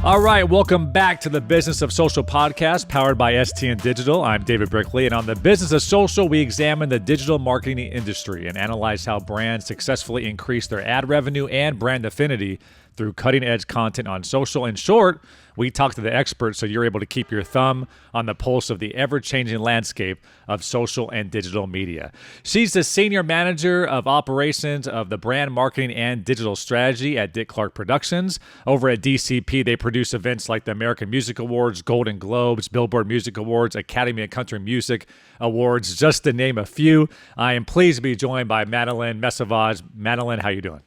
All right, welcome back to the Business of Social podcast powered by STN Digital. I'm David Brickley, and on the Business of Social, we examine the digital marketing industry and analyze how brands successfully increase their ad revenue and brand affinity through cutting-edge content on social. In short, we talk to the experts so you're able to keep your thumb on the pulse of the ever-changing landscape of social and digital media. She's the Senior Manager of Operations of the Brand Marketing and Digital Strategy at Dick Clark Productions. Over at DCP, they produce events like the American Music Awards, Golden Globes, Billboard Music Awards, Academy of Country Music Awards, just to name a few. I am pleased to be joined by Madeline Mesevage. Madeline, how you doing?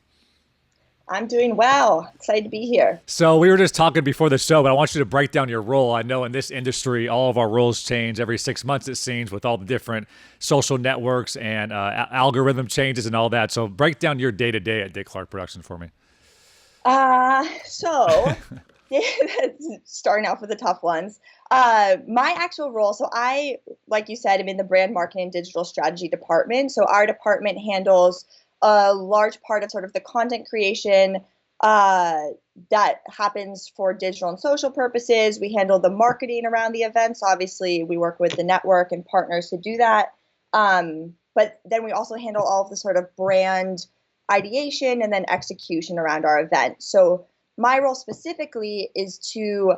I'm doing well. Excited to be here. So we were just talking before the show, but I want you to break down your role. I know in this industry, all of our roles change every 6 months, it seems, with all the different social networks and algorithm changes and all that. So break down your day-to-day at Dick Clark Productions for me. Starting off with the tough ones. My actual role, so I, like you said, am in the brand marketing and digital strategy department. So our department handles a large part of sort of the content creation that happens for digital and social purposes. We handle the marketing around the events. Obviously, we work with the network and partners to do that. But then we also handle all of the sort of brand ideation and then execution around our event. So my role specifically is to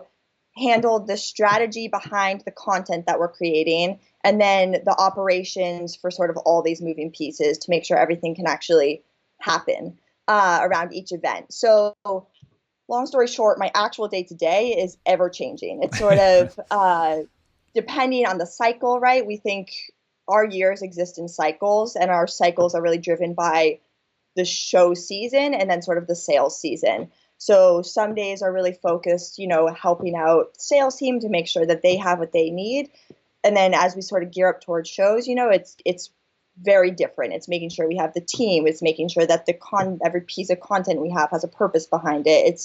handle the strategy behind the content that we're creating and then the operations for sort of all these moving pieces to make sure everything can actually happen around each event. So long story short, my actual day-to-day is ever changing. It's sort of depending on the cycle, right? We think our years exist in cycles, and our cycles are really driven by the show season and then sort of the sales season. So some days are really focused, helping out the sales team to make sure that they have what they need. And then as we sort of gear up towards shows, it's very different. It's making sure we have the team. It's making sure that every piece of content we have has a purpose behind it.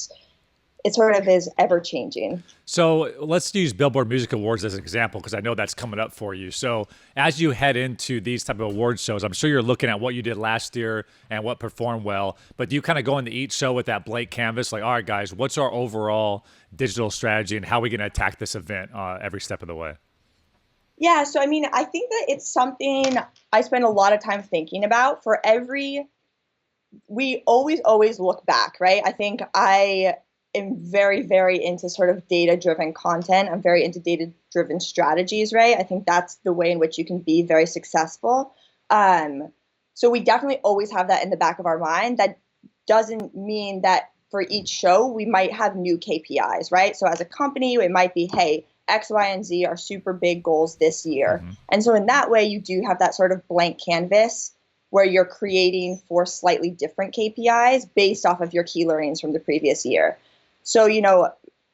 It sort of is ever changing. So let's use Billboard Music Awards as an example, because I know that's coming up for you. So as you head into these type of award shows, I'm sure you're looking at what you did last year and what performed well, but do you kind of go into each show with that blank canvas, like, all right, guys, what's our overall digital strategy and how are we going to attack this event every step of the way? Yeah, so I mean, I think that it's something I spend a lot of time thinking about. We always look back, right? I think I am very, very into sort of data-driven content. I'm very into data-driven strategies, right? I think that's the way in which you can be very successful. So we definitely always have that in the back of our mind. That doesn't mean that for each show, we might have new KPIs, right? So as a company, it might be, hey, X, Y, and Z are super big goals this year. Mm-hmm. And so in that way, you do have that sort of blank canvas where you're creating for slightly different KPIs based off of your key learnings from the previous year. So,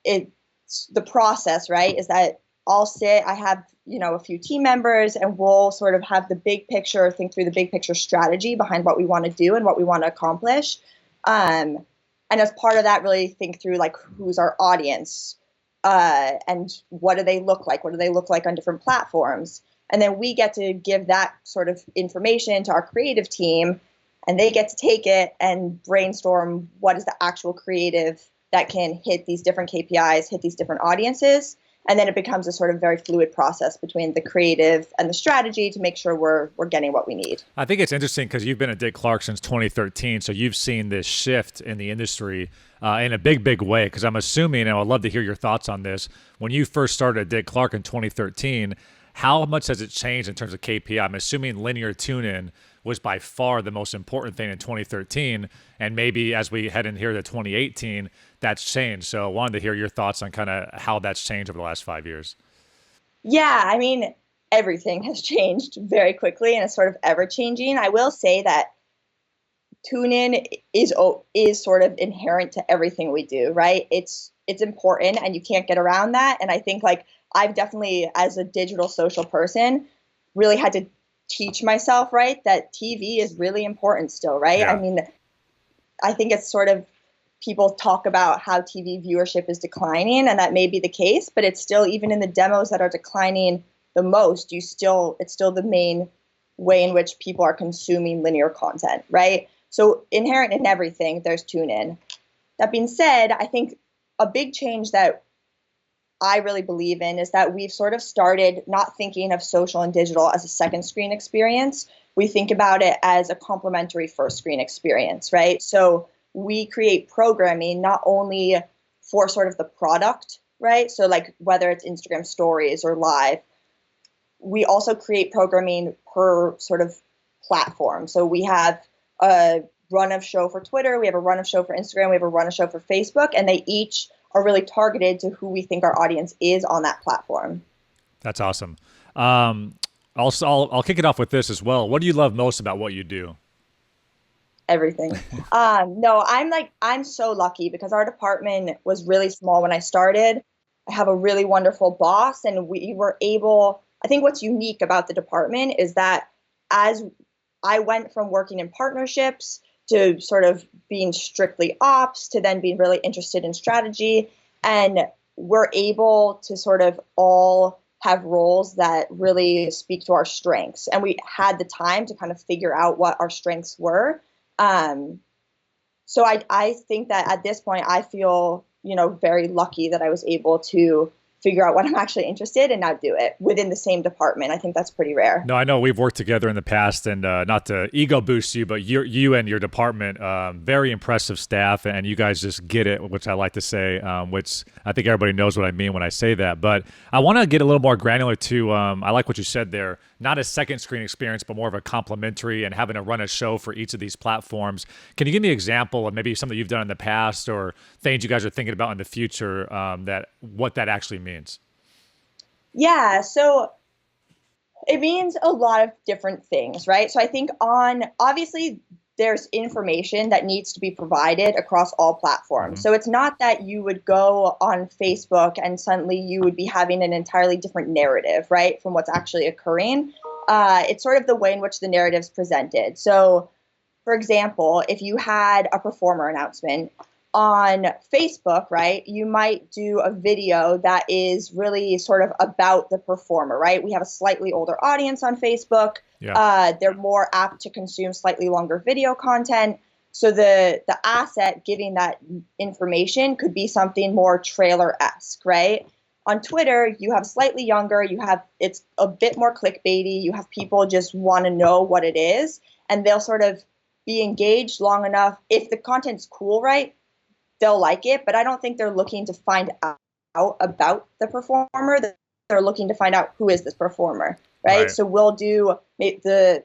it's the process, right, is that I have, a few team members, and we'll sort of have the big picture, think through the big picture strategy behind what we want to do and what we want to accomplish. And as part of that, really think through, like, who's our audience, and what do they look like? What do they look like on different platforms? And then we get to give that sort of information to our creative team, and they get to take it and brainstorm what is the actual creative that can hit these different KPIs, hit these different audiences. And then it becomes a sort of very fluid process between the creative and the strategy to make sure we're getting what we need. I think it's interesting because you've been at Dick Clark since 2013, so you've seen this shift in the industry in a big, big way. Because I'm assuming, and I'd love to hear your thoughts on this, when you first started at Dick Clark in 2013, how much has it changed in terms of KPI? I'm assuming linear tune-in was by far the most important thing in 2013, and maybe as we head in here to 2018, that's changed. So I wanted to hear your thoughts on kind of how that's changed over the last 5 years. Yeah, I mean, everything has changed very quickly and it's sort of ever changing. I will say that tune-in is sort of inherent to everything we do, right? It's important and you can't get around that. And I think, like, I've definitely, as a digital social person, really had to teach myself, right, that TV is really important still, right? Yeah. I mean, I think it's sort of, people talk about how TV viewership is declining, and that may be the case, but it's still, even in the demos that are declining the most, it's still the main way in which people are consuming linear content, right? So inherent in everything, there's tune in. That being said, I think a big change that I really believe in is that we've sort of started not thinking of social and digital as a second screen experience. We think about it as a complementary first screen experience, right? So we create programming not only for sort of the product, right? So like whether it's Instagram stories or live, we also create programming per sort of platform. So we have a run of show for Twitter, we have a run of show for Instagram, we have a run of show for Facebook, and they each are really targeted to who we think our audience is on that platform. That's awesome. I'll kick it off with this as well. What do you love most about what you do? Everything. No, I'm so lucky because our department was really small when I started. I have a really wonderful boss, and we were able, I think what's unique about the department is that as I went from working in partnerships to sort of being strictly ops to then being really interested in strategy. And we're able to sort of all have roles that really speak to our strengths. And we had the time to kind of figure out what our strengths were. So I think that at this point, I feel, very lucky that I was able to figure out what I'm actually interested in and now do it within the same department. I think that's pretty rare. No, I know we've worked together in the past, and not to ego boost you, but you and your department, very impressive staff, and you guys just get it, which I like to say, which I think everybody knows what I mean when I say that. But I want to get a little more granular too. I like what you said there. Not a second screen experience, but more of a complementary and having to run a show for each of these platforms. Can you give me an example of maybe something you've done in the past or things you guys are thinking about in the future, that what that actually means? Yeah, so it means a lot of different things, right? So I think obviously there's information that needs to be provided across all platforms. So it's not that you would go on Facebook and suddenly you would be having an entirely different narrative, right, from what's actually occurring. It's sort of the way in which the narrative is presented. So, for example, if you had a performer announcement on Facebook, right, you might do a video that is really sort of about the performer, right? We have a slightly older audience on Facebook. Yeah. They're more apt to consume slightly longer video content. So the asset giving that information could be something more trailer-esque, right? On Twitter, you have slightly younger, it's a bit more clickbaity. You have people just want to know what it is, and they'll sort of be engaged long enough. If the content's cool, right, they'll like it, but I don't think they're looking to find out about the performer. They're looking to find out who is this performer, right? So we'll do a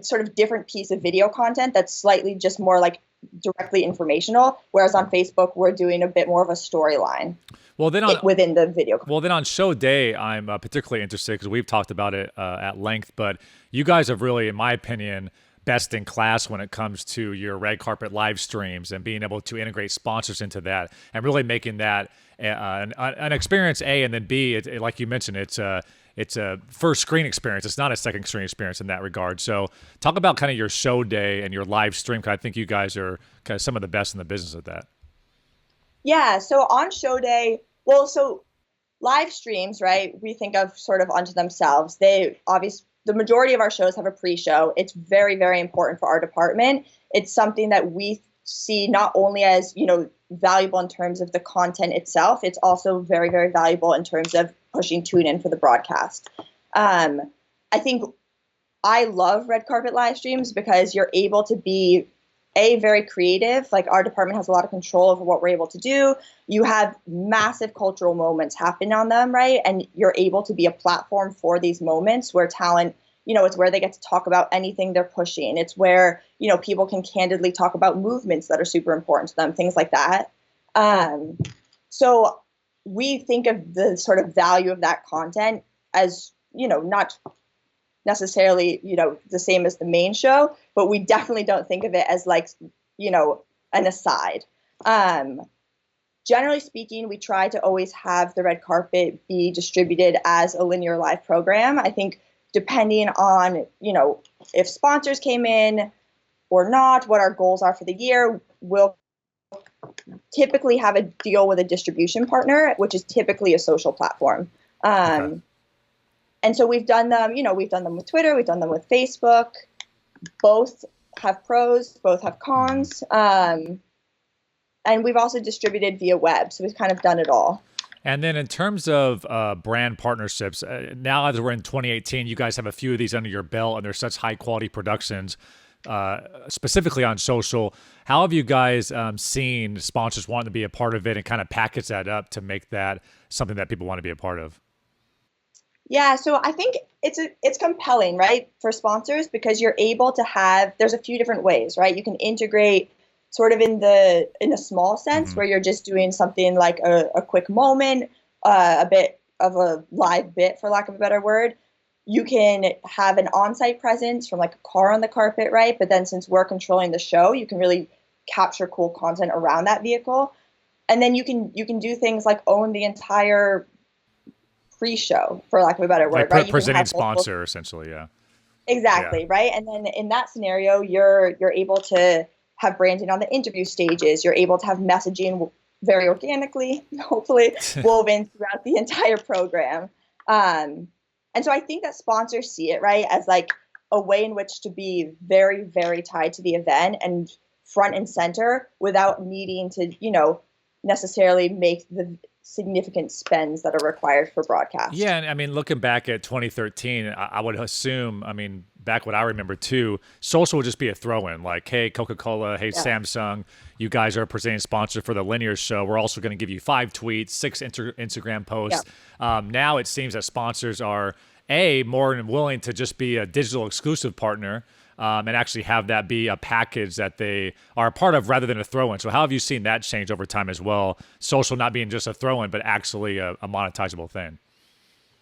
sort of different piece of video content that's slightly just more like directly informational, whereas on Facebook, we're doing a bit more of a storyline. Well, then within the video. Well, then on show day, I'm particularly interested because we've talked about it at length, but you guys have really, in my opinion, best in class when it comes to your red carpet live streams and being able to integrate sponsors into that and really making that an experience A, and then B, like you mentioned, it's a first screen experience. It's not a second screen experience in that regard. So talk about kind of your show day and your live stream, because I think you guys are kind of some of the best in the business at that. Yeah, so on show day, so live streams, right, we think of sort of unto themselves. The majority of our shows have a pre-show. It's very, very important for our department. It's something that we see not only as, valuable in terms of the content itself, it's also very, very valuable in terms of pushing tune in for the broadcast. I think I love red carpet live streams because you're able to be very creative. Like our department has a lot of control over what we're able to do. You have massive cultural moments happen on them, right? And you're able to be a platform for these moments where talent, it's where they get to talk about anything they're pushing. It's where, people can candidly talk about movements that are super important to them, things like that. So we think of the sort of value of that content as, not necessarily, the same as the main show, but we definitely don't think of it as like, an aside. Generally speaking, we try to always have the red carpet be distributed as a linear live program. I think depending on, if sponsors came in or not, what our goals are for the year, we'll typically have a deal with a distribution partner, which is typically a social platform. Okay. And so we've done them, we've done them with Twitter, we've done them with Facebook. Both have pros, both have cons. And we've also distributed via web. So we've kind of done it all. And then in terms of brand partnerships, now as we're in 2018, you guys have a few of these under your belt, and they're such high quality productions, specifically on social. How have you guys seen sponsors wanting to be a part of it and kind of package that up to make that something that people want to be a part of? Yeah, so I think it's compelling, right, for sponsors, because you're able to there's a few different ways, right? You can integrate sort of in a small sense where you're just doing something like a quick moment, a bit of a live bit, for lack of a better word. You can have an on-site presence from like a car on the carpet, right? But then since we're controlling the show, you can really capture cool content around that vehicle. And then you can do things like own the entire pre-show, for lack of a better word, like right? Presenting sponsor, essentially, yeah. Exactly, right? And then in that scenario, you're able to have branding on the interview stages. You're able to have messaging very organically, hopefully, woven throughout the entire program. And so I think that sponsors see it, right, as like a way in which to be very, very tied to the event and front and center without needing to, necessarily make the significant spends that are required for broadcast. Yeah, and I mean, looking back at 2013, I would assume, I mean, back what I remember too, social would just be a throw-in. Like, hey, Coca-Cola, hey, Samsung, you guys are a presenting sponsor for the linear show. We're also going to give you 5 tweets, 6 Instagram posts. Now it seems that sponsors are, more than willing to just be a digital exclusive partner, and actually have that be a package that they are a part of rather than a throw-in. So how have you seen that change over time as well? Social not being just a throw-in, but actually a monetizable thing.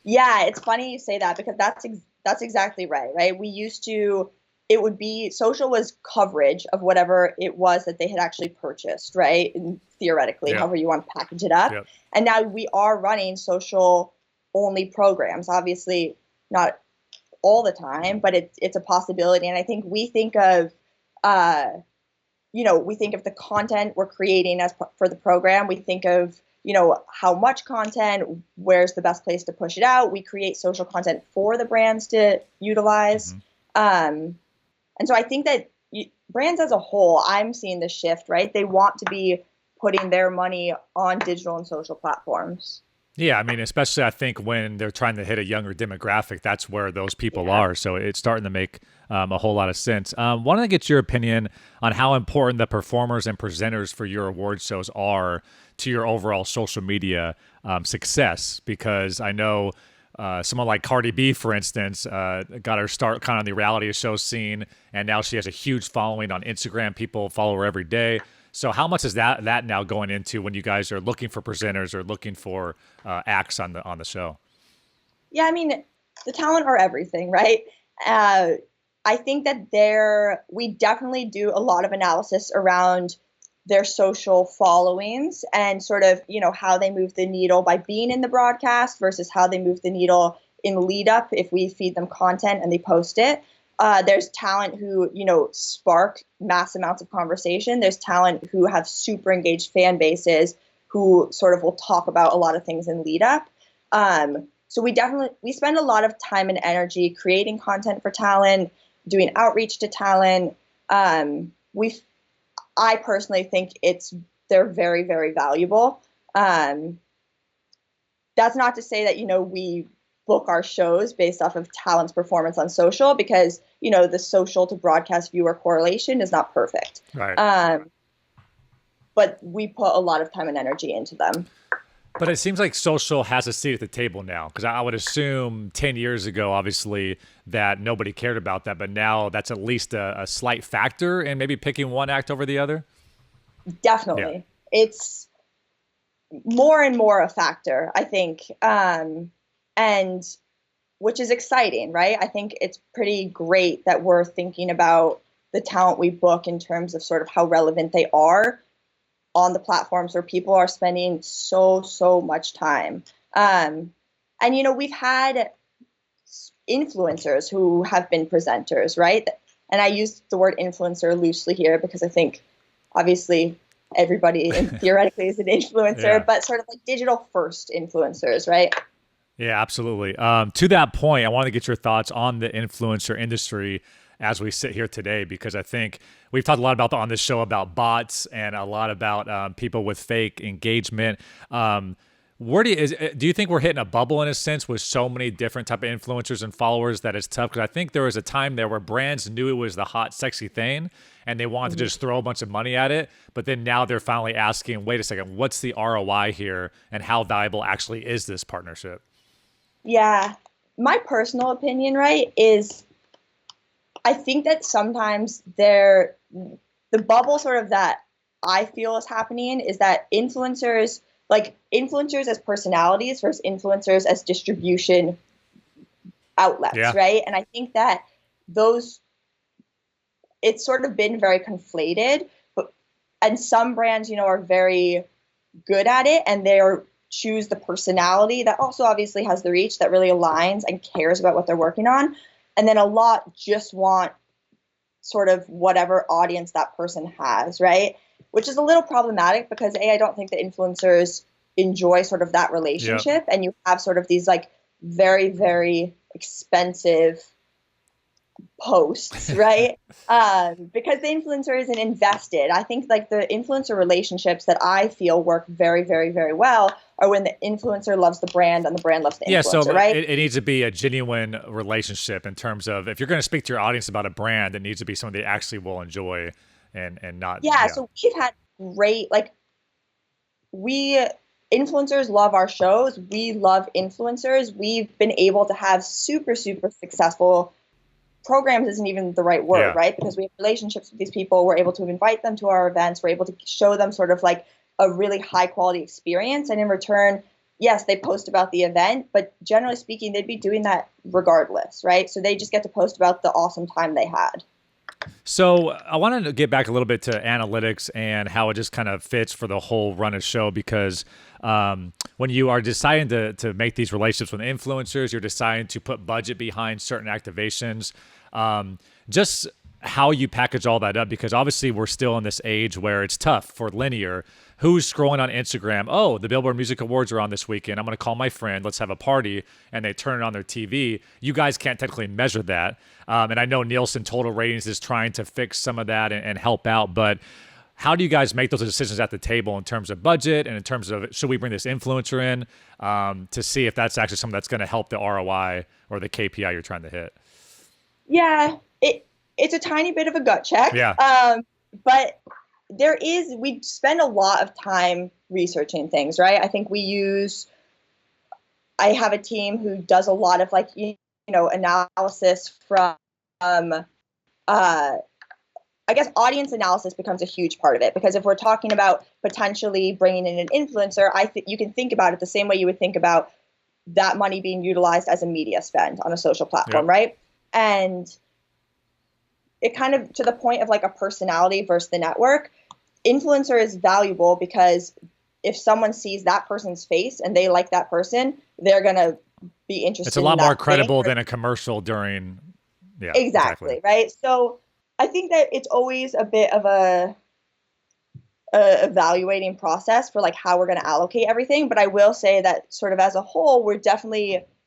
Yeah, it's funny you say that, because that's exactly right? We used to, it would be, social was coverage of whatever it was that they had actually purchased, right? And theoretically, however you want to package it up. And now we are running social only programs, obviously not all the time, but it's a possibility. And I think we think of, we think of the content we're creating for the program. We think of, how much content, where's the best place to push it out. We create social content for the brands to utilize. And so I think that brands as a whole, I'm seeing the shift, right? They want to be putting their money on digital and social platforms. Yeah, I mean, especially I think when they're trying to hit a younger demographic, that's where those people are. So it's starting to make a whole lot of sense. Wanted to get your opinion on how important the performers and presenters for your award shows are to your overall social media success, because I know someone like Cardi B, for instance, got her start kind of on the reality show scene, and now she has a huge following on Instagram. People follow her every day. So how much is that now going into when you guys are looking for presenters or looking for acts on the show? Yeah, I mean, the talent are everything, right? I think that we definitely do a lot of analysis around their social followings and sort of, how they move the needle by being in the broadcast versus how they move the needle in lead up if we feed them content and they post it. There's talent who, spark mass amounts of conversation. There's talent who have super engaged fan bases who sort of will talk about a lot of things in lead up. So we spend a lot of time and energy creating content for talent, doing outreach to talent. I personally think they're very, very valuable. That's not to say that, we book our shows based off of talent's performance on social, because, the social to broadcast viewer correlation is not perfect. Right. But we put a lot of time and energy into them. But it seems like social has a seat at the table now, because I would assume 10 years ago, obviously, that nobody cared about that. But now that's at least a slight factor in maybe picking one act over the other. Definitely. Yeah. It's more and more a factor, I think. And which is exciting, right? I think it's pretty great that we're thinking about the talent we book in terms of sort of how relevant they are on the platforms where people are spending so much time. And, we've had influencers who have been presenters, right? And I use the word influencer loosely here because I think obviously everybody theoretically is an influencer, but sort of like digital first influencers, right? Yeah, absolutely. To that point, I want to get your thoughts on the influencer industry. as we sit here today? Because I think we've talked a lot about on this show about bots and a lot about people with fake engagement. Do you think we're hitting a bubble in a sense with so many different type of influencers and followers that it's tough? Because I think there was a time there where brands knew it was the hot, sexy thing, and they wanted to just throw a bunch of money at it. But then now they're finally asking, wait a second, what's the ROI here, and how valuable actually is this partnership? Yeah, my personal opinion, right, is I think that sometimes the bubble sort of that I feel is happening is that influencers as personalities versus influencers as distribution outlets, right? And I think that it's sort of been very conflated, and some brands, are very good at it, and choose the personality that also obviously has the reach that really aligns and cares about what they're working on. And then a lot just want sort of whatever audience that person has, right? Which is a little problematic because I don't think that influencers enjoy sort of that relationship. And you have sort of these very, very expensive posts, right? Because the influencer isn't invested. I think the influencer relationships that I feel work very, very, very well are when the influencer loves the brand and the brand loves the influencer, right? It needs to be a genuine relationship in terms of if you're going to speak to your audience about a brand, it needs to be something they actually will enjoy and not. Yeah, so we've had great, influencers love our shows. We love influencers. We've been able to have super, super successful programs isn't even the right word, right? Because we have relationships with these people. We're able to invite them to our events. We're able to show them sort of a really high quality experience. And in return, yes, they post about the event, but generally speaking, they'd be doing that regardless, right? So they just get to post about the awesome time they had. So I wanted to get back a little bit to analytics and how it just kind of fits for the whole run of show, because when you are deciding to make these relationships with influencers, you're deciding to put budget behind certain activations. Just how you package all that up, because obviously we're still in this age where it's tough for linear. Who's scrolling on Instagram? Oh, the Billboard Music Awards are on this weekend. I'm going to call my friend. Let's have a party. And they turn it on their TV. You guys can't technically measure that. And I know Nielsen Total Ratings is trying to fix some of that and help out. But how do you guys make those decisions at the table in terms of budget and in terms of should we bring this influencer in to see if that's actually something that's going to help the ROI or the KPI you're trying to hit? Yeah, it's a tiny bit of a gut check. Yeah. But we spend a lot of time researching things, right? I think I have a team who does a lot of analysis from, I guess audience analysis becomes a huge part of it, because if we're talking about potentially bringing in an influencer, you can think about it the same way you would think about that money being utilized as a media spend on a social platform, right? And it kind of, to the point of a personality versus the network, influencer is valuable because if someone sees that person's face and they like that person, they're going to be interested. It's a lot more credible than a commercial during. Yeah, exactly. Right. So I think that it's always a bit of a evaluating process for how we're going to allocate everything. But I will say that sort of as a whole,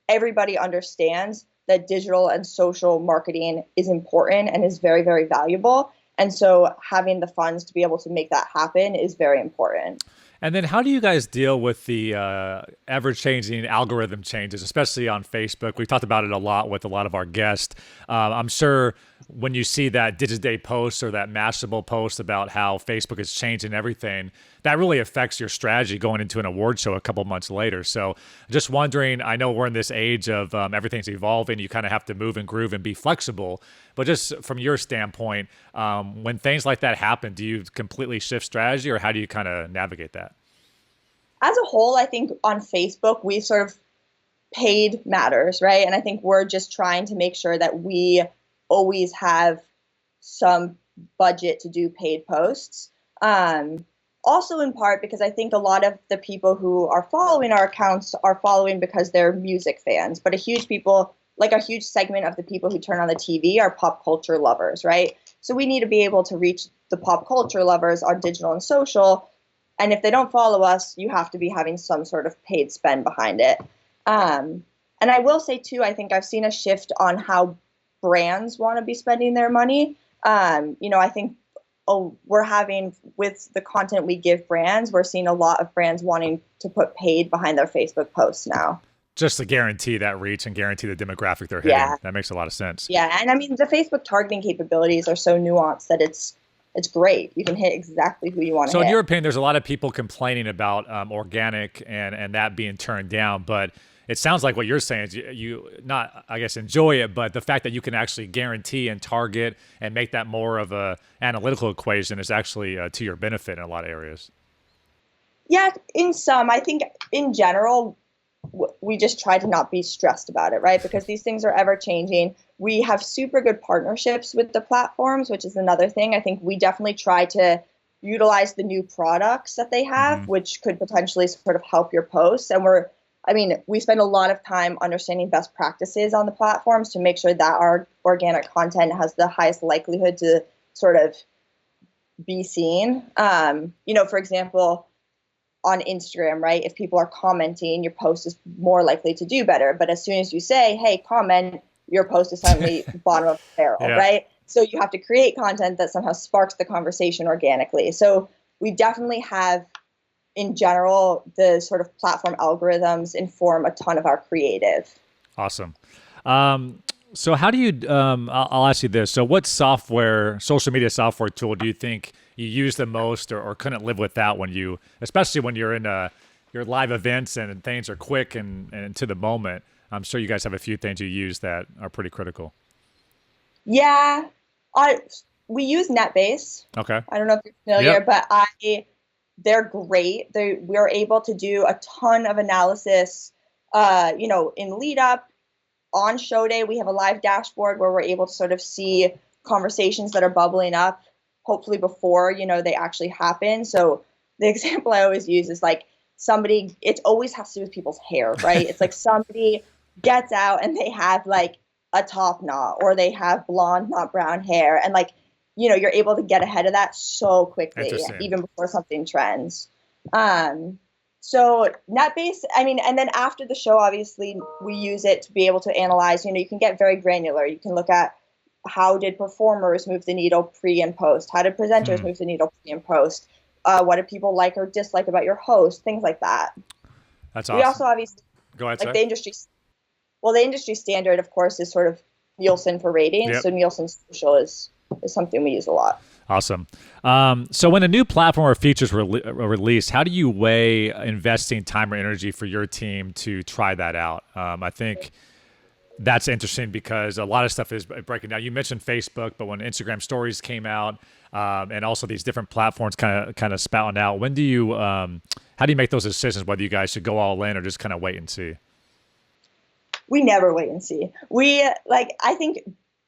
everybody understands that digital and social marketing is important and is very, very valuable. And so having the funds to be able to make that happen is very important. And then how do you guys deal with the ever-changing algorithm changes, especially on Facebook? We've talked about it a lot with a lot of our guests. I'm sure when you see that Digiday post or that Mashable post about how Facebook is changing everything, that really affects your strategy going into an award show a couple months later. So just wondering, I know we're in this age of everything's evolving. You kind of have to move and groove and be flexible. But just from your standpoint, when things like that happen, do you completely shift strategy, or how do you kind of navigate that? As a whole, I think on Facebook, we sort of paid matters, right? And I think we're just trying to make sure that we always have some budget to do paid posts. Also in part because I think a lot of the people who are following our accounts are following because they're music fans, but a huge segment of the people who turn on the TV are pop culture lovers, right? So we need to be able to reach the pop culture lovers on digital and social. And if they don't follow us, you have to be having some sort of paid spend behind it. And I will say too, I think I've seen a shift on how brands want to be spending their money. I think we're having, with the content we give brands, we're seeing a lot of brands wanting to put paid behind their Facebook posts now. Just to guarantee that reach and guarantee the demographic they're hitting. Yeah. That makes a lot of sense. Yeah, and I mean, the Facebook targeting capabilities are so nuanced that it's great. You can hit exactly who you want to hit. So in your opinion, there's a lot of people complaining about organic and that being turned down, but it sounds like what you're saying is you not, I guess, enjoy it, but the fact that you can actually guarantee and target and make that more of a analytical equation is actually to your benefit in a lot of areas. Yeah, in some. I think in general, we just try to not be stressed about it, right? Because these things are ever changing. We have super good partnerships with the platforms, which is another thing. I think we definitely try to utilize the new products that they have, which could potentially sort of help your posts. And we spend a lot of time understanding best practices on the platforms to make sure that our organic content has the highest likelihood to sort of be seen. For example, on Instagram, right? If people are commenting, your post is more likely to do better. But as soon as you say, hey, comment, your post is suddenly bottom of the barrel, right? So you have to create content that somehow sparks the conversation organically. So we definitely have, in general, the sort of platform algorithms inform a ton of our creative. Awesome. So how do you, I'll ask you this. So what social media software tool do you think you use the most or couldn't live without especially when you're in your live events and things are quick and to the moment? I'm sure you guys have a few things you use that are pretty critical. Yeah, we use NetBase. Okay. I don't know if you're familiar, but they're great. We're able to do a ton of analysis, in lead up. On show day, we have a live dashboard where we're able to sort of see conversations that are bubbling up, hopefully before, they actually happen. So the example I always use is like it always has to do with people's hair, right? It's like somebody gets out and they have like a top knot or they have blonde, not brown hair. And you're able to get ahead of that so quickly, even before something trends. So NetBase, and then after the show, obviously, we use it to be able to analyze. You can get very granular. You can look at how did performers move the needle pre and post? How did presenters move the needle pre and post? What did people like or dislike about your host? Things like that. That's awesome. We also obviously, go ahead, the industry standard, of course, is sort of Nielsen for ratings. Yep. So Nielsen Social is something we use a lot. Awesome. So when a new platform or features are released, how do you weigh investing time or energy for your team to try that out? I think that's interesting because a lot of stuff is breaking down. You mentioned Facebook, but when Instagram stories came out, and also these different platforms kind of spouting out, how do you make those decisions, whether you guys should go all in or just kind of wait and see? We never wait and see. I think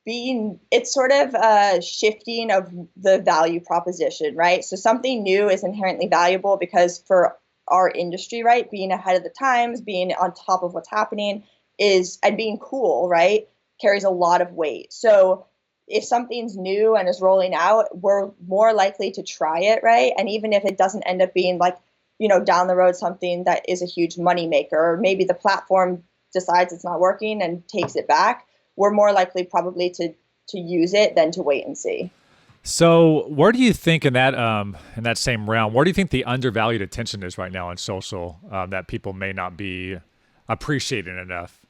it's sort of a shifting of the value proposition, right? So something new is inherently valuable because for our industry, right, being ahead of the times, being on top of what's happening and being cool, right, carries a lot of weight. So if something's new and is rolling out, we're more likely to try it, right? And even if it doesn't end up being down the road something that is a huge moneymaker, or maybe the platform decides it's not working and takes it back, we're more likely probably to use it than to wait and see. So where do you think in that same realm, where do you think the undervalued attention is right now on social that people may not be appreciating enough?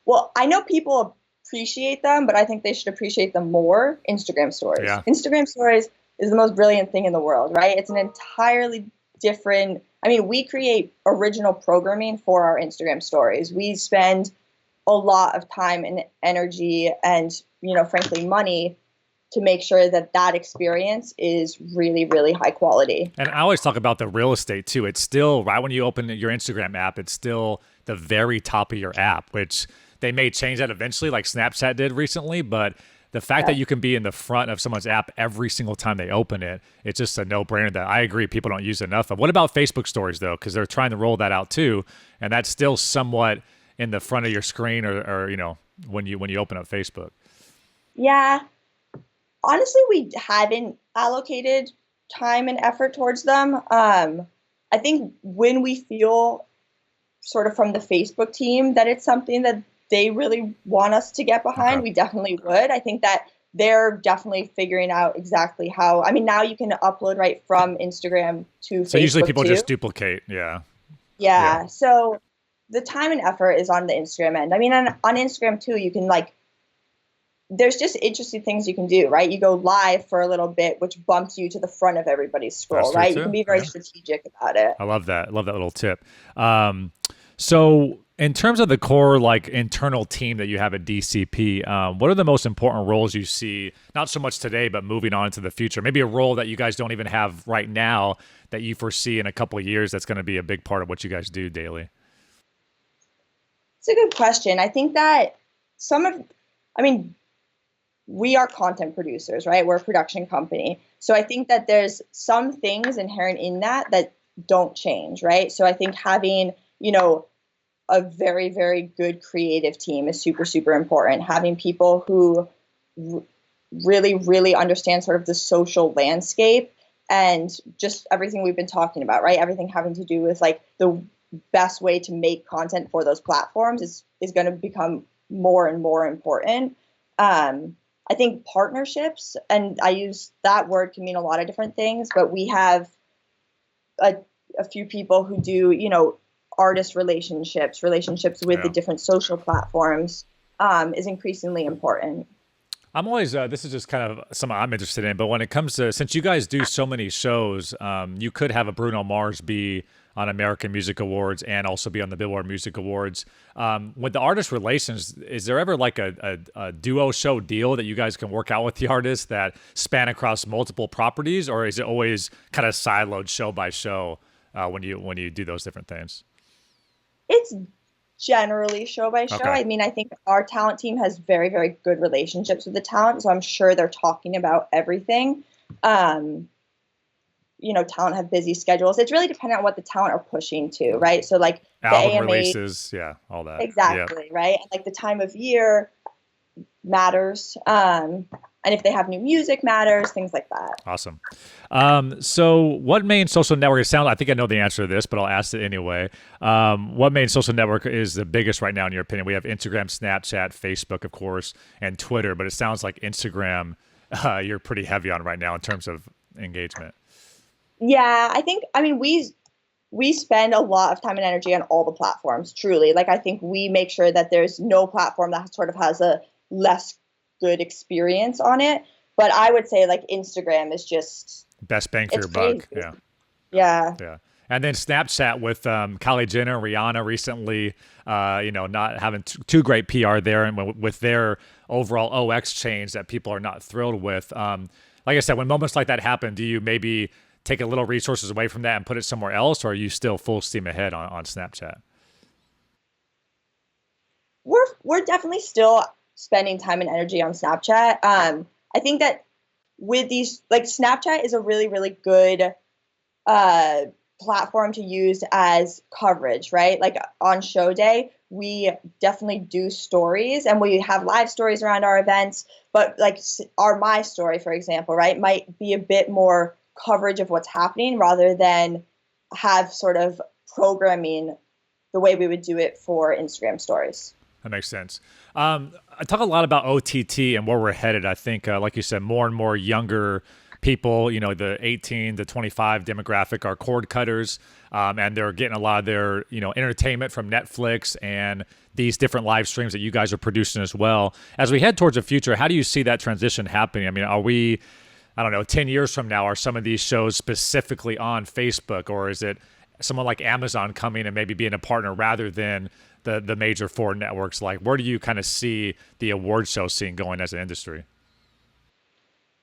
Well, I know people appreciate them, but I think they should appreciate them more. Instagram stories. Yeah. Instagram stories is the most brilliant thing in the world, right? It's an entirely different, we create original programming for our Instagram stories. We spend a lot of time and energy and, frankly, money to make sure that experience is really, really high quality. And I always talk about the real estate too. It's still, right when you open your Instagram app, it's still the very top of your app, which they may change that eventually like Snapchat did recently, but the fact that you can be in the front of someone's app every single time they open it, it's just a no-brainer that I agree people don't use enough of. What about Facebook stories though? Because they're trying to roll that out too, and that's still somewhat in the front of your screen or when you open up Facebook. Yeah. Honestly, we haven't allocated time and effort towards them. I think when we feel sort of from the Facebook team that it's something that they really want us to get behind, Okay. we definitely would. I think that they're definitely figuring out exactly how. I mean, now you can upload right from Instagram to So usually Facebook people too. just duplicate. Yeah. Yeah. Yeah. So the time and effort is on the Instagram end. I mean, on Instagram too, you can like, there's just interesting things you can do, right? You go live for a little bit, which bumps you to the front of everybody's That's scroll, true right? You can too. be very Yeah. strategic about it. I love that. I love that little tip. So in terms of the core like internal team that you have at DCP, what are the most important roles you see, not so much today, but moving on into the future? Maybe a role that you guys don't even have right now that you foresee in a couple of years that's going to be a big part of what you guys do daily. It's a good question. I think that some of, I mean, we are content producers, right? We're a production company. So I think that there's some things inherent in that don't change, right? So I think having, a very, very good creative team is super, super important. Having people who really, really understand sort of the social landscape and just everything we've been talking about, right? Everything having to do with like the best way to make content for those platforms is going to become more and more important. I think partnerships, and I use that word can mean a lot of different things, but we have a few people who do, artist relationships with the different social platforms is increasingly important. I'm always, this is just kind of something I'm interested in, but when it comes to, since you guys do so many shows, you could have a Bruno Mars be on American Music Awards and also be on the Billboard Music Awards. With the artist relations, is there ever like a duo show deal that you guys can work out with the artists that span across multiple properties, or is it always kind of siloed show by show when you do those different things? It's generally show by show. Okay. I mean, I think our talent team has very, very good relationships with the talent, so I'm sure they're talking about everything. Talent have busy schedules. It's really dependent on what the talent are pushing to, right? So like the Album AMA, releases, yeah, all that. Yeah. exactly, right? And like the time of year matters. And if they have new music matters, things like that. Awesome. So what main social network, I think I know the answer to this, but I'll ask it anyway. What main social network is the biggest right now, in your opinion? We have Instagram, Snapchat, Facebook, of course, and Twitter, but it sounds like Instagram, you're pretty heavy on right now in terms of engagement. Yeah, I mean, we spend a lot of time and energy on all the platforms, truly. Like, I think we make sure that there's no platform that sort of has a less good experience on it. But I would say like Instagram is just best bang for your crazy. buck. Yeah. Yeah. Yeah. And then Snapchat with Kylie Jenner, Rihanna recently, not having too great PR there, and with their overall OX change that people are not thrilled with. Like I said, when moments like that happen, do you maybe take a little resources away from that and put it somewhere else, or are you still full steam ahead on Snapchat? We're definitely still spending time and energy on Snapchat. I think that with these, like, Snapchat is a really, really good platform to use as coverage, right? Like on show day, we definitely do stories and we have live stories around our events, but like our My Story, for example, right, might be a bit more coverage of what's happening rather than have sort of programming the way we would do it for Instagram stories. That makes sense. I talk a lot about OTT and where we're headed. I think, like you said, more and more younger people, the 18 to 25 demographic are cord cutters, and they're getting a lot of their, entertainment from Netflix and these different live streams that you guys are producing as well. As we head towards the future, how do you see that transition happening? I mean, are we, I don't know, 10 years from now, are some of these shows specifically on Facebook, or is it someone like Amazon coming and maybe being a partner rather than the major four networks? Like, where do you kind of see the award show scene going as an industry?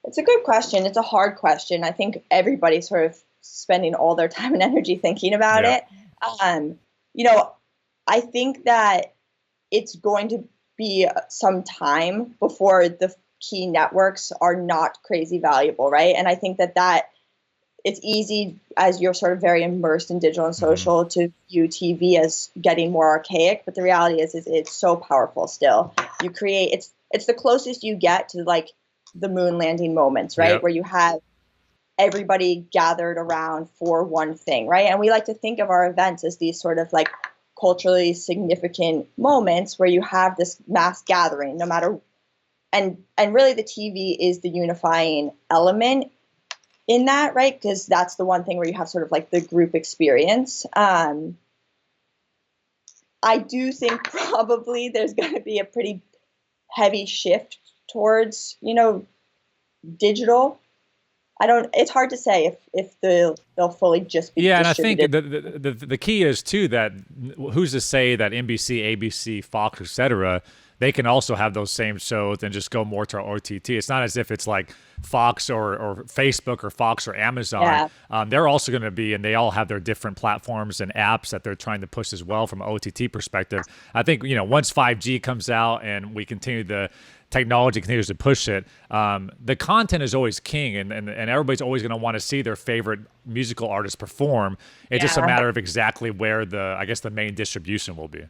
It's a good question. It's a hard question. I think everybody's sort of spending all their time and energy thinking about it. I think that it's going to be some time before the key networks are not crazy valuable, right? And I think that it's easy as you're sort of very immersed in digital and social to view TV as getting more archaic, but the reality is it's so powerful still. You create, it's the closest you get to like the moon landing moments, right? Yep. Where you have everybody gathered around for one thing, right? And we like to think of our events as these sort of like culturally significant moments where you have this mass gathering, no matter, and really the TV is the unifying element in that, right? Because that's the one thing where you have sort of like the group experience. I do think probably there's going to be a pretty heavy shift towards, digital. It's hard to say if they'll fully just be distributed. And I think the key is too that who's to say that NBC, ABC, Fox, etc., they can also have those same shows and just go more to OTT. It's not as if it's like Fox or Facebook or Fox or Amazon. Yeah. They're also going to be, and they all have their different platforms and apps that they're trying to push as well from an OTT perspective. I think, once 5G comes out and we continue technology continues to push it, the content is always king, and everybody's always going to want to see their favorite musical artist perform. It's just a matter of exactly where the main distribution will be.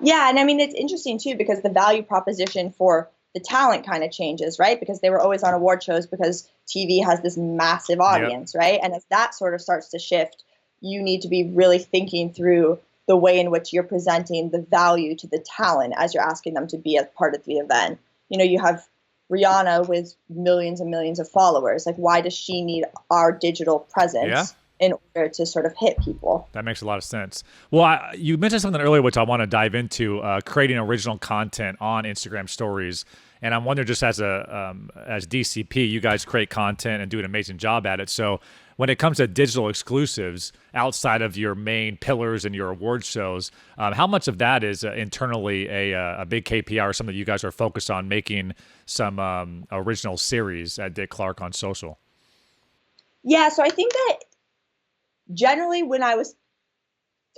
Yeah, and I mean, it's interesting too, because the value proposition for the talent kind of changes, right? Because they were always on award shows because TV has this massive audience, right? And as that sort of starts to shift, you need to be really thinking through the way in which you're presenting the value to the talent as you're asking them to be a part of the event. You have Rihanna with millions and millions of followers. Like, why does she need our digital presence in order to sort of hit people? That makes a lot of sense. Well, you mentioned something earlier, which I want to dive into, creating original content on Instagram stories. And I'm wondering, just as DCP, you guys create content and do an amazing job at it. So when it comes to digital exclusives outside of your main pillars and your award shows, how much of that is internally a big KPI or something you guys are focused on, making some original series at Dick Clark on social? Yeah, so I think that generally when I was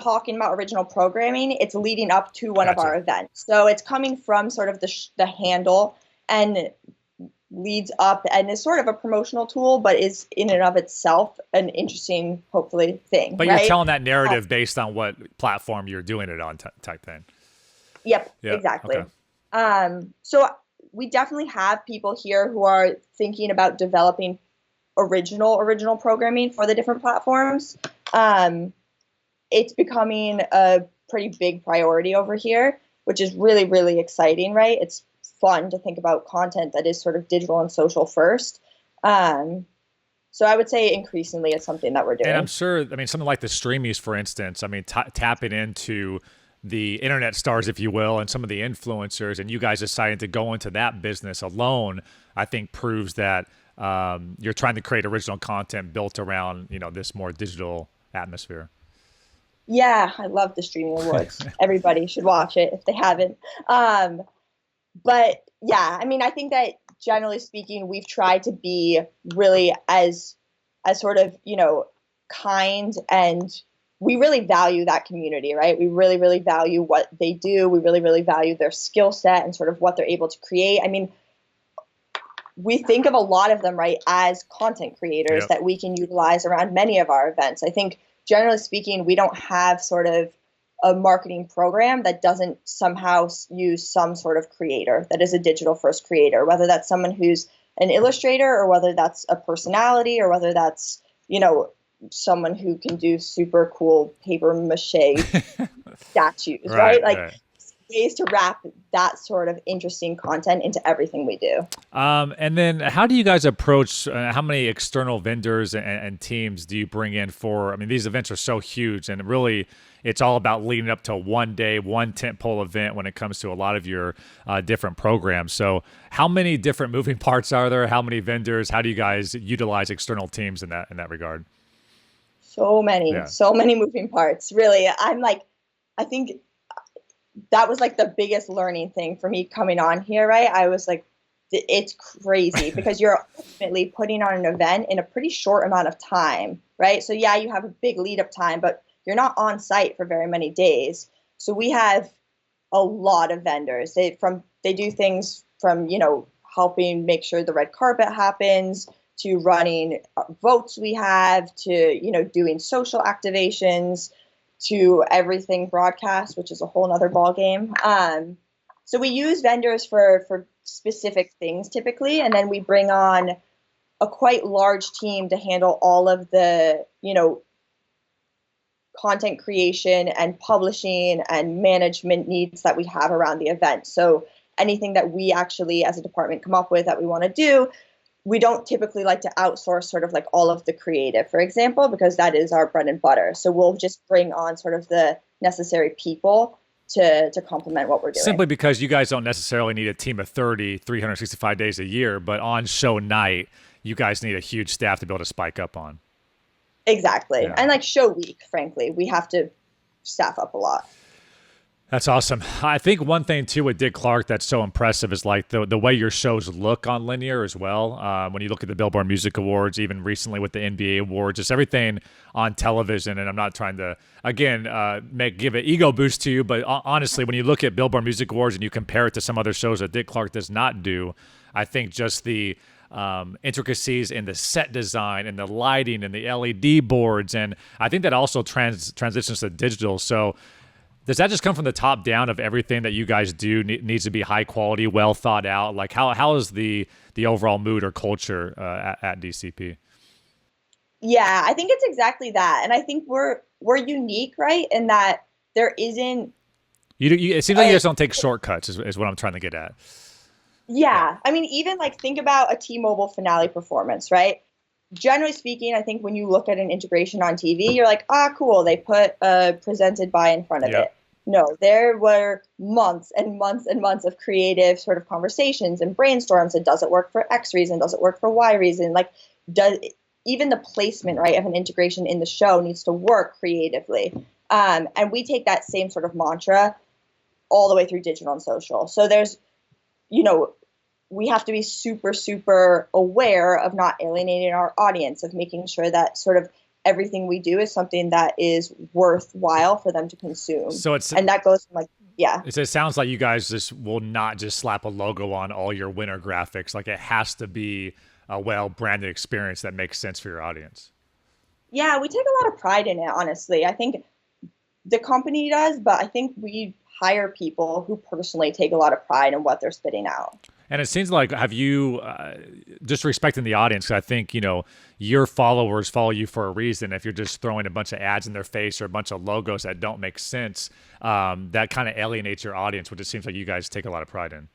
talking about original programming, it's leading up to one of our events. So it's coming from sort of the handle and leads up and is sort of a promotional tool, but is in and of itself an interesting, hopefully, thing. But you're telling that narrative based on what platform you're doing it on, type thing. Yep, exactly. Okay. So we definitely have people here who are thinking about developing original programming for the different platforms. It's becoming a pretty big priority over here, which is really, really exciting, right? It's fun to think about content that is sort of digital and social first. So I would say increasingly it's something that we're doing. And I'm sure, something like the Streamies, for instance, tapping into the internet stars, if you will, and some of the influencers, and you guys deciding to go into that business alone, I think proves that you're trying to create original content built around, this more digital atmosphere. Yeah, I love the Streaming Awards. Everybody should watch it if they haven't. But yeah, I think that generally speaking, we've tried to be really as sort of, kind, and we really value that community, right? We really, really value what they do. We really, really value their skill set and sort of what they're able to create. We think of a lot of them, right, as content creators that we can utilize around many of our events. I think generally speaking, we don't have sort of a marketing program that doesn't somehow use some sort of creator that is a digital first creator, whether that's someone who's an illustrator or whether that's a personality or whether that's, someone who can do super cool paper mache statues, right? Ways to wrap that sort of interesting content into everything we do. And then how do you guys approach, how many external vendors and teams do you bring in for, these events are so huge, and really it's all about leading up to one day, one tentpole event when it comes to a lot of your different programs. So how many different moving parts are there? How many vendors? How do you guys utilize external teams in that regard? So many moving parts. Really, I think that was like the biggest learning thing for me coming on here, right? I was like, it's crazy because you're ultimately putting on an event in a pretty short amount of time, right? So yeah, you have a big lead up time, but you're not on site for very many days. So we have a lot of vendors. They do things from, helping make sure the red carpet happens, to running votes we have, to, doing social activations, to everything broadcast, which is a whole nother ball game. So we use vendors for specific things typically, and then we bring on a quite large team to handle all of the, content creation and publishing and management needs that we have around the event. So anything that we actually as a department come up with that we want to do, we don't typically like to outsource sort of like all of the creative, for example, because that is our bread and butter. So we'll just bring on sort of the necessary people to complement what we're doing. Simply because you guys don't necessarily need a team of 30, 365 days a year, but on show night, you guys need a huge staff to be able to spike up on. Exactly. Yeah. And like show week, frankly, we have to staff up a lot. That's awesome. I think one thing too with Dick Clark that's so impressive is like the way your shows look on linear as well. When you look at the Billboard Music Awards, even recently with the NBA Awards, just everything on television. And I'm not trying to again give an ego boost to you, but honestly, when you look at Billboard Music Awards and you compare it to some other shows that Dick Clark does not do, I think just the intricacies in the set design and the lighting and the LED boards, and I think that also transitions to digital. So. Does that just come from the top down of everything that you guys do needs to be high quality, well thought out? Like how is the overall mood or culture at DCP? Yeah, I think it's exactly that. And I think we're unique, right? In that there isn't. It seems like you guys don't take shortcuts is what I'm trying to get at. Yeah. I mean, even like think about a T-Mobile finale performance, right? Generally speaking, I think when you look at an integration on TV, you're like, cool, they put presented by in front of it. No, there were months and months and months of creative sort of conversations and brainstorms. And does it work for X reason? Does it work for Y reason? Like, even the placement, right, of an integration in the show needs to work creatively. And we take that same sort of mantra all the way through digital and social. So there's, we have to be super, super aware of not alienating our audience, of making sure that sort of everything we do is something that is worthwhile for them to consume. And that goes from It sounds like you guys just will not just slap a logo on all your winner graphics. Like it has to be a well-branded experience that makes sense for your audience. Yeah, we take a lot of pride in it, honestly. I think the company does, but I think we hire people who personally take a lot of pride in what they're spitting out. And it seems like, have you, just respecting the audience, 'cause I think, your followers follow you for a reason. If you're just throwing a bunch of ads in their face or a bunch of logos that don't make sense, that kind of alienates your audience, which it seems like you guys take a lot of pride in.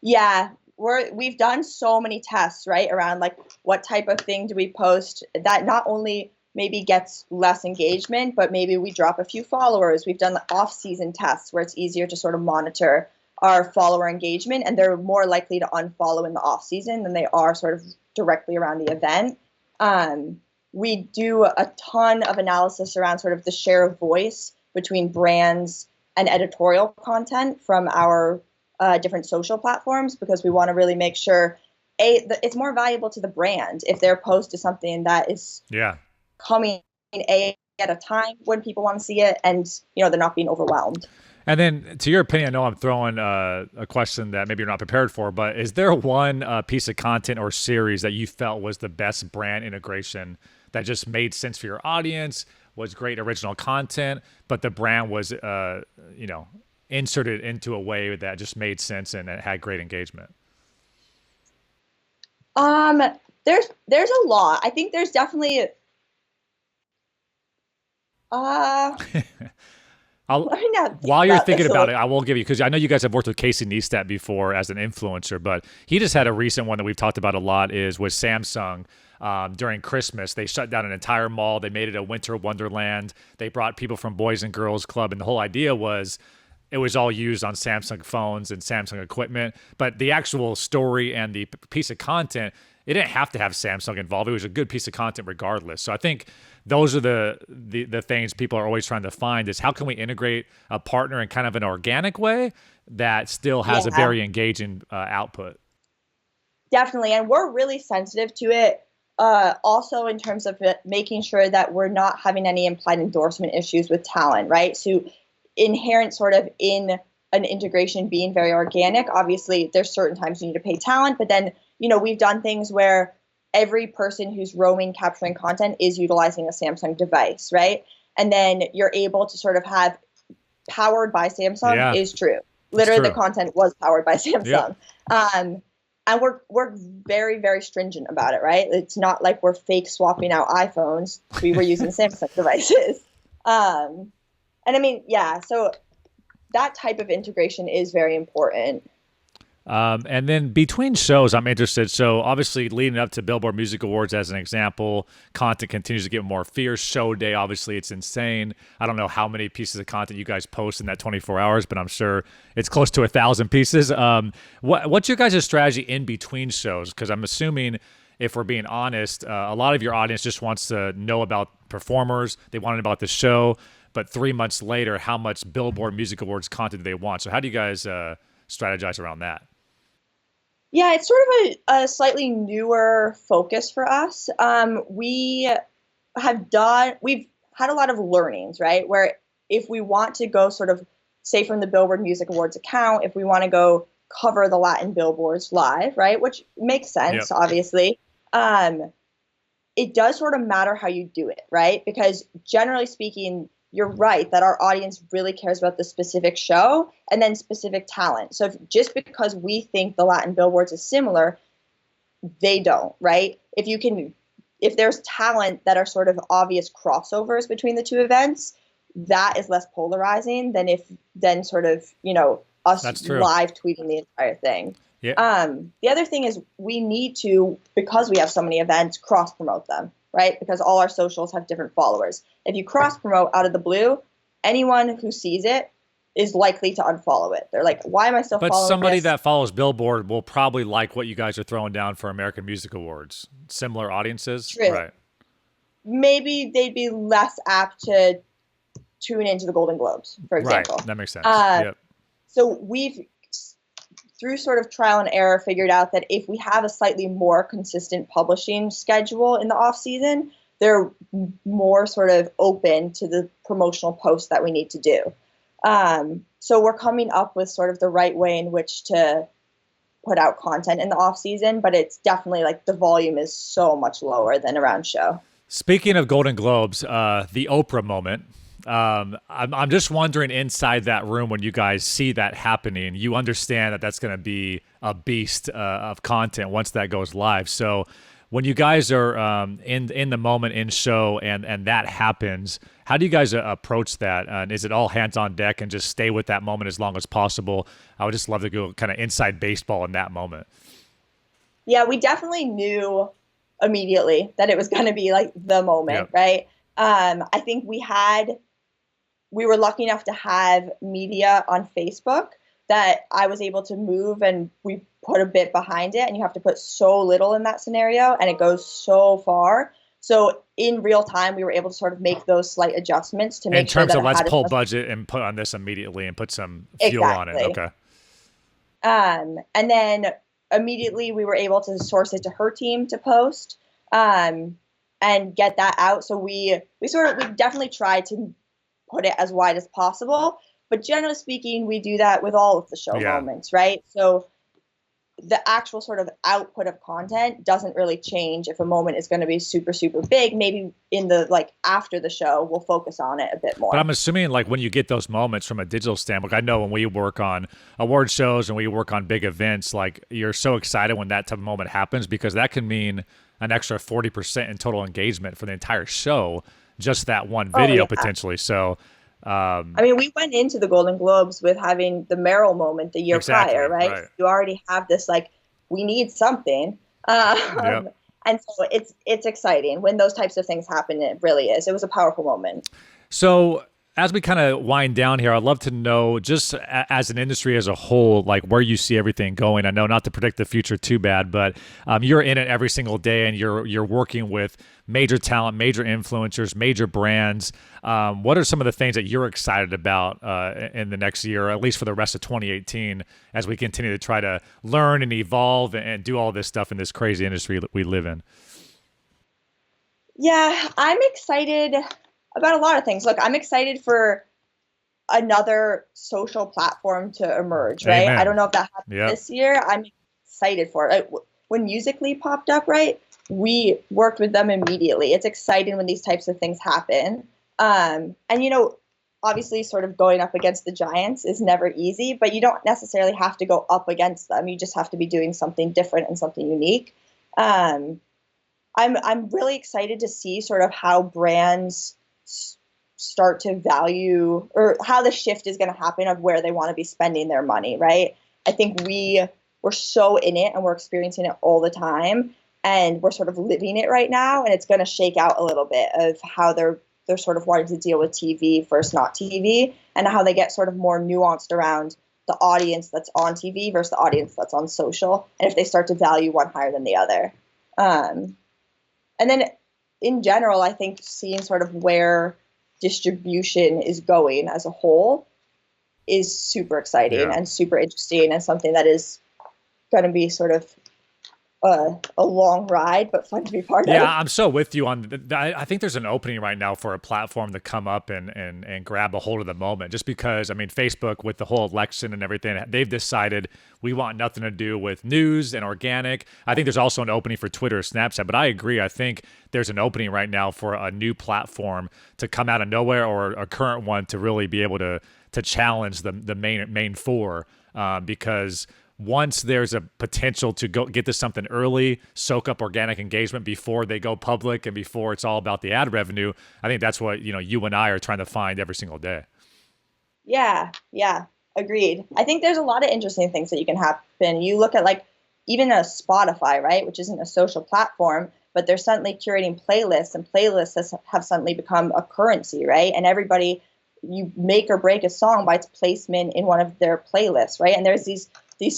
Yeah, we've done so many tests, right, around like what type of thing do we post that not only maybe gets less engagement, but maybe we drop a few followers. We've done the off-season tests where it's easier to sort of monitor our follower engagement, and they're more likely to unfollow in the off season than they are sort of directly around the event. We do a ton of analysis around sort of the share of voice between brands and editorial content from our different social platforms, because we want to really make sure it's more valuable to the brand if their post is something that is coming at a time when people want to see it, and they're not being overwhelmed. And then, to your opinion, I know I'm throwing a question that maybe you're not prepared for, but is there one piece of content or series that you felt was the best brand integration that just made sense for your audience, was great original content, but the brand was, inserted into a way that just made sense and it had great engagement? There's a lot. I think there's definitely. While you're thinking about it, I will give you, because I know you guys have worked with Casey Neistat before as an influencer, but he just had a recent one that we've talked about a lot is with Samsung. During Christmas, they shut down an entire mall. They made it a winter wonderland. They brought people from Boys and Girls Club, and the whole idea was it was all used on Samsung phones and Samsung equipment. But the actual story and the piece of content, it didn't have to have Samsung involved. It was a good piece of content regardless. So I think those are the things people are always trying to find, is how can we integrate a partner in kind of an organic way that still has a very engaging output. Definitely. And we're really sensitive to it. Also in terms of making sure that we're not having any implied endorsement issues with talent, right? So inherent sort of in an integration being very organic, obviously there's certain times you need to pay talent, but then, we've done things where every person who's roaming, capturing content is utilizing a Samsung device, right? And then you're able to sort of have powered by Samsung is true. Literally, the content was powered by Samsung. and we're very, very stringent about it, right? It's not like we're fake swapping out iPhones. We were using Samsung devices. And I mean, yeah, so that type of integration is very important. And then between shows, I'm interested. So obviously, leading up to Billboard Music Awards, as an example, content continues to get more fierce. Show day, obviously, it's insane. I don't know how many pieces of content you guys post in that 24 hours, but I'm sure it's close to 1,000 pieces. What's your guys' strategy in between shows? Because I'm assuming, if we're being honest, a lot of your audience just wants to know about performers. They want to know about the show. But 3 months later, how much Billboard Music Awards content do they want? So how do you guys strategize around that? Yeah, it's sort of a slightly newer focus for us. We've had a lot of learnings, right? Where if we want to go sort of, say from the Billboard Music Awards account, if we want to go cover the Latin billboards live, right? Which makes sense, Yep. obviously. It does sort of matter how you do it, right? Because generally speaking, you're right that our audience really cares about the specific show and then specific talent. So just because we think the Latin billboards is similar, they don't, right? If there's talent that are sort of obvious crossovers between the two events, that is less polarizing than sort of, us That's true. live tweeting the entire thing. Yeah. The other thing is we need to, because we have so many events, cross promote them, right? Because all our socials have different followers. If you cross promote out of the blue, anyone who sees it is likely to unfollow it. They're like, why am I still But following somebody this? that follows Billboard will probably like what you guys are throwing down for American Music Awards. Similar audiences, True. right? Maybe they'd be less apt to tune into the Golden Globes, for example. Right. That makes sense. Yep. So we've, through sort of trial and error, figured out that if we have a slightly more consistent publishing schedule in the off season, they're more sort of open to the promotional posts that we need to do. So we're coming up with sort of the right way in which to put out content in the off season, but it's definitely like the volume is so much lower than around show. Speaking of Golden Globes, the Oprah moment. I'm just wondering, inside that room, when you guys see that happening, you understand that that's going to be a beast of content once that goes live. So when you guys are in the moment in show and that happens, how do you guys approach that? Is it all hands on deck and just stay with that moment as long as possible? I would just love to go kind of inside baseball in that moment. Yeah, we definitely knew immediately that it was going to be like the moment, Yep. right? I think we were lucky enough to have media on Facebook that I was able to move, and we put a bit behind it, and you have to put so little in that scenario and it goes so far. So in real time, we were able to sort of make those slight adjustments to make sure that in terms of it let's had pull enough- budget and put on this immediately and put some fuel on it. Exactly. Okay. And then immediately we were able to source it to her team to post, and get that out. So we definitely tried to put it as wide as possible, but generally speaking, we do that with all of the show moments, right? So the actual sort of output of content doesn't really change if a moment is going to be super, super big. Maybe in the after the show, we'll focus on it a bit more. But I'm assuming when you get those moments from a digital standpoint, I know when we work on award shows and we work on big events, you're so excited when that type of moment happens, because that can mean an extra 40% in total engagement for the entire show, just that one video potentially. So, I mean, we went into the Golden Globes with having the Meryl moment the year prior, right? You already have this, we need something. Yep. And so it's exciting when those types of things happen. It really is. It was a powerful moment. So as we kind of wind down here, I'd love to know, just as an industry as a whole, where you see everything going. I know not to predict the future too bad, but you're in it every single day, and you're working with major talent, major influencers, major brands. What are some of the things that you're excited about in the next year, or at least for the rest of 2018, as we continue to try to learn and evolve and do all this stuff in this crazy industry that we live in? Yeah, I'm excited about a lot of things. Look, I'm excited for another social platform to emerge, right? Amen. I don't know if that happens this year. I'm excited for it. When Musical.ly popped up, right, we worked with them immediately. It's exciting when these types of things happen. And, obviously sort of going up against the giants is never easy, but you don't necessarily have to go up against them. You just have to be doing something different and something unique. I'm really excited to see sort of how brands start to value, or how the shift is going to happen of where they want to be spending their money, right? I think we're so in it and we're experiencing it all the time, and we're sort of living it right now, and it's going to shake out a little bit of how they're sort of wanting to deal with TV versus not TV, and how they get sort of more nuanced around the audience that's on TV versus the audience that's on social, and if they start to value one higher than the other. And then in general, I think seeing sort of where distribution is going as a whole is super exciting and super interesting, and something that is going to be sort of a long ride, but fun to be part of. Yeah, I'm so with you on. I think there's an opening right now for a platform to come up and grab a hold of the moment. Just because, I mean, Facebook with the whole election and everything, they've decided we want nothing to do with news and organic. I think there's also an opening for Twitter or Snapchat, but I agree. I think there's an opening right now for a new platform to come out of nowhere, or a current one to really be able to challenge the main four, because once there's a potential to go get to something early, soak up organic engagement before they go public and before it's all about the ad revenue, I think that's what, you and I are trying to find every single day. Yeah, agreed. I think there's a lot of interesting things that you can happen. You look at like even a Spotify, right, which isn't a social platform, but they're suddenly curating playlists, and playlists have suddenly become a currency, right? And everybody, you make or break a song by its placement in one of their playlists, right? And there's these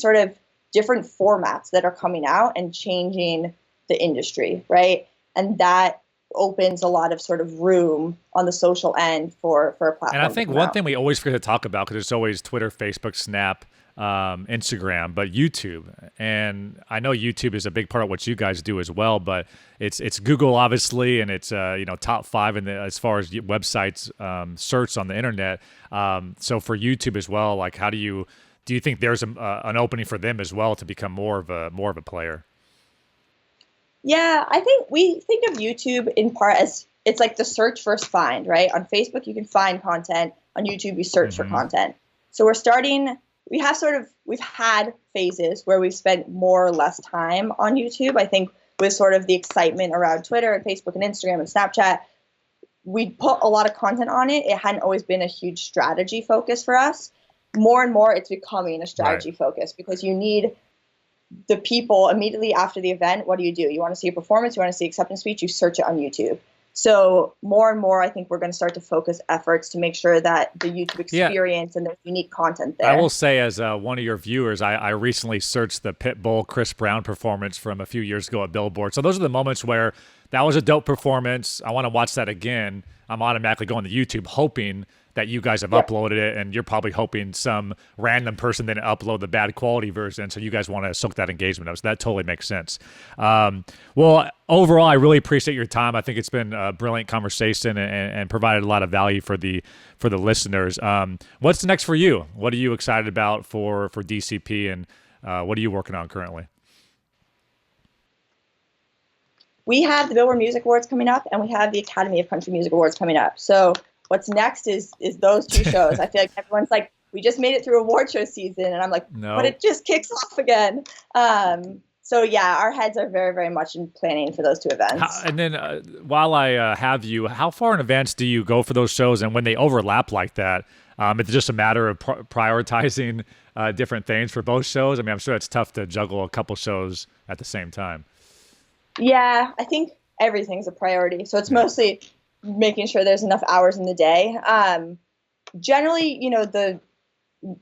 sort of different formats that are coming out and changing the industry, right? And that opens a lot of sort of room on the social end for a platform. And I think one thing we always forget to talk about, because it's always Twitter, Facebook, Snap, Instagram, but YouTube. And I know YouTube is a big part of what you guys do as well, but it's Google obviously, and it's top 5 in as far as websites search on the internet. So for YouTube as well, like how do you think there's an opening for them as well to become more of a player? Yeah, I think we think of YouTube in part as it's like the search versus find, right? On Facebook, you can find content. On YouTube, you search for content. So we've had phases where we've spent more or less time on YouTube. I think with sort of the excitement around Twitter and Facebook and Instagram and Snapchat, we put a lot of content on it. It hadn't always been a huge strategy focus for us. More and more, it's becoming a strategy focus, because you need the people immediately after the event. What do? You want to see a performance, you want to see acceptance speech, you search it on YouTube. So more and more, I think we're going to start to focus efforts to make sure that the YouTube experience and there's unique content there. I will say, as one of your viewers, I recently searched the Pitbull Chris Brown performance from a few years ago at Billboard. So those are the moments where that was a dope performance. I want to watch that again. I'm automatically going to YouTube hoping that you guys have uploaded it, and you're probably hoping some random person didn't upload the bad quality version, so you guys want to soak that engagement up. So that totally makes sense. Well, overall, I really appreciate your time. I think it's been a brilliant conversation and provided a lot of value for the listeners. What's next for you? What are you excited about for DCP, and what are you working on currently? We have the Billboard Music Awards coming up, and we have the Academy of Country Music Awards coming up. So what's next is those two shows. I feel like everyone's like, we just made it through award show season, and I'm like, no, but it just kicks off again. So yeah, our heads are very, very much in planning for those two events. And then while I have you, how far in advance do you go for those shows? And when they overlap like that, it's just a matter of prioritizing different things for both shows. I mean, I'm sure it's tough to juggle a couple shows at the same time. Yeah, I think everything's a priority. So it's mostly making sure there's enough hours in the day. Generally, the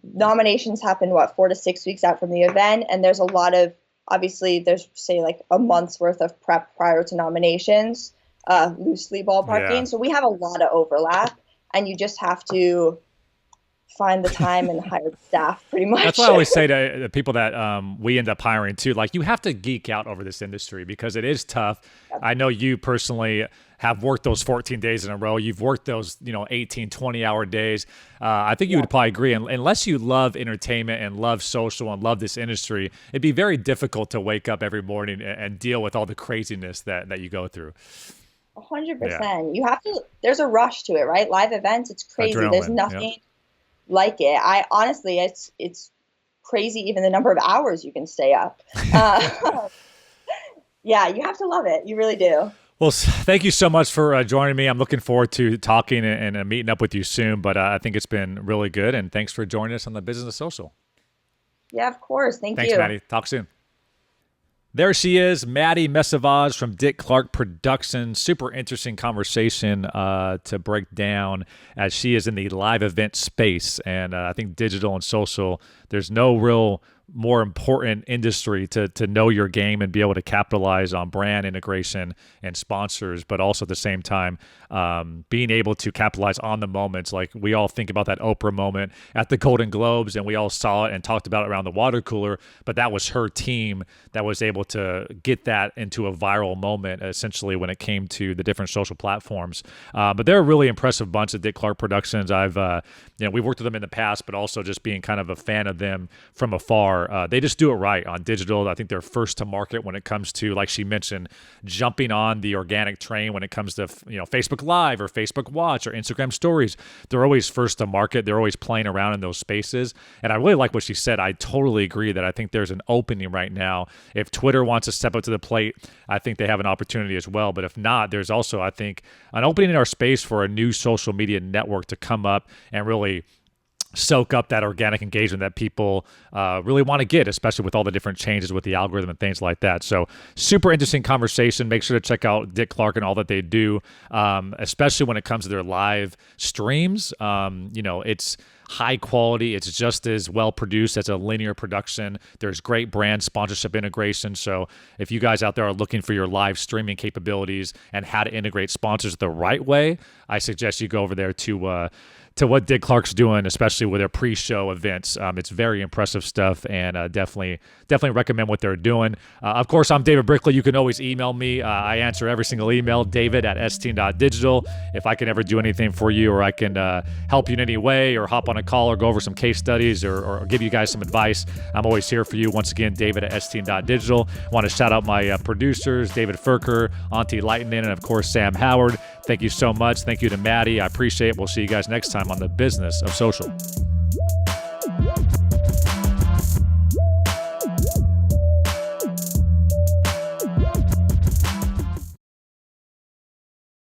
nominations happen, 4 to 6 weeks out from the event. And there's a lot of, obviously, there's, say, like a month's worth of prep prior to nominations, loosely ballparking. Yeah. So we have a lot of overlap, and you just have to find the time and hire staff, pretty much. That's what I always say to the people that we end up hiring too. Like, you have to geek out over this industry because it is tough. Yep. I know you personally have worked those 14 days in a row. You've worked those 18, 20-hour days. I think you would probably agree. Unless you love entertainment and love social and love this industry, it'd be very difficult to wake up every morning and deal with all the craziness that you go through. Yeah. 100%. You have to, there's a rush to it, right? Live events, it's crazy. There's Adrenaline. Yeah. nothing like it. I honestly, it's crazy even the number of hours you can stay up. Uh, yeah, you have to love it. You really do. Well, thank you so much for joining me. I'm looking forward to talking and meeting up with you soon, but I think it's been really good. And thanks for joining us on the Business of Social. Yeah, of course. Thank Thanks, you. Maddy. Talk soon. There she is, Madeline Mesevage from Dick Clark Productions. Super interesting conversation to break down as she is in the live event space. And I think digital and social, there's no real more important industry to know your game and be able to capitalize on brand integration and sponsors, but also at the same time being able to capitalize on the moments. Like we all think about that Oprah moment at the Golden Globes, and we all saw it and talked about it around the water cooler, but that was her team that was able to get that into a viral moment, essentially, when it came to the different social platforms. But they're a really impressive bunch of Dick Clark Productions. We've worked with them in the past, but also just being kind of a fan of them from afar. They just do it right on digital. I think they're first to market when it comes to, like she mentioned, jumping on the organic train when it comes to Facebook Live or Facebook Watch or Instagram Stories. They're always first to market. They're always playing around in those spaces. And I really like what she said. I totally agree that I think there's an opening right now. If Twitter wants to step up to the plate, I think they have an opportunity as well. But if not, there's also, I think, an opening in our space for a new social media network to come up and really soak up that organic engagement that people really want to get, especially with all the different changes with the algorithm and things like that. So super interesting conversation. Make sure to check out Dick Clark and all that they do, especially when it comes to their live streams. It's high quality. It's just as well produced as a linear production. There's great brand sponsorship integration. So if you guys out there are looking for your live streaming capabilities and how to integrate sponsors the right way, I suggest you go over there to what Dick Clark's doing, especially with their pre-show events. It's very impressive stuff, and definitely recommend what they're doing. Of course, I'm David Brickley. You can always email me. I answer every single email, david@st.digital. If I can ever do anything for you, or I can help you in any way, or hop on a call, or go over some case studies, or give you guys some advice, I'm always here for you. Once again, david@st.digital. Want to shout out my producers, David Furker, Auntie Lightning, and of course, Sam Howard. Thank you so much. Thank you to Maddy. I appreciate it. We'll see you guys next time on the Business of Social.